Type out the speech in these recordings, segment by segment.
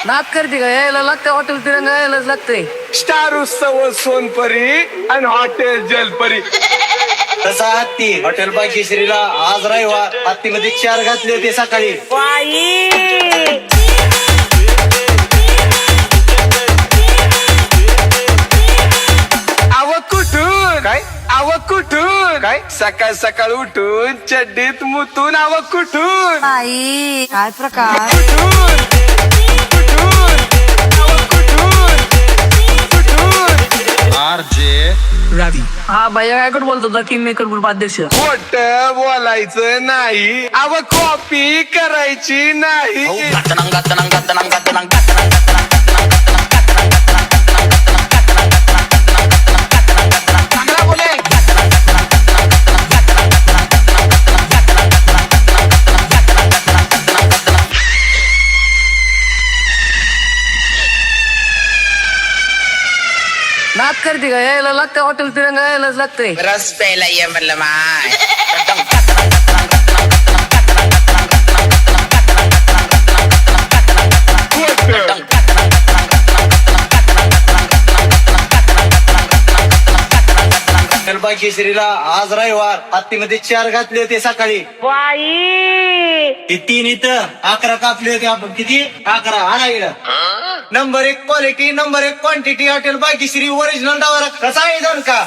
नात करते का? यायला लागतं हॉटेल तिरंगा, यायलाच लागतंय. स्टार उत्सव सोनपरी आणि हॉटेल जलपरी. तसा हत्ती हॉटेल भाग्यश्रीला आज रविवार हत्तीमध्ये 4 घातले होते सकाळी. आव कुठून काय? आव कुठून काय? सकाळ सकाळ उठून चड्डीत मुतून आव कुठून? आई काय प्रकार. कुठून? कुठून? आव कुठून? कुठून? रवि हा भैया काय कुठं बोलतो? किंग मेकर ग्रुप अध्यक्ष. खोट बोलायचं नाही. आव कॉपी करायची नाही. नात करते का? यायला लागतं हॉटेल तिरंगा, यायलाच लागतंय. रस प्यायला ये म्हणलं माय. हॉटेल भाग्यश्रीला आज रविवार हत्तीमध्ये 4 घातले होते सकाळी. ते 3 इथं 11 कापले होते आपण. किती? 11. आणा इकडं. Number 1 quality, number 1 quantity hotel Bhagyashree original डावर. कसा आहे दोन का?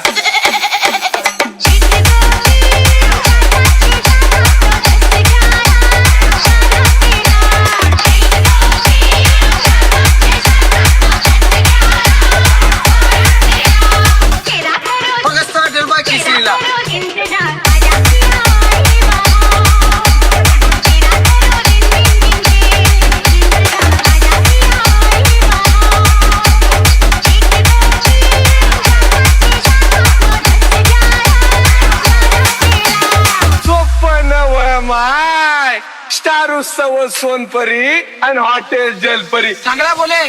फक्त हॉटेल भाग्यश्रीला. माय स्टार उत्सव सोनपरी आणि हॉटेल जलपरी. चांगला बोले.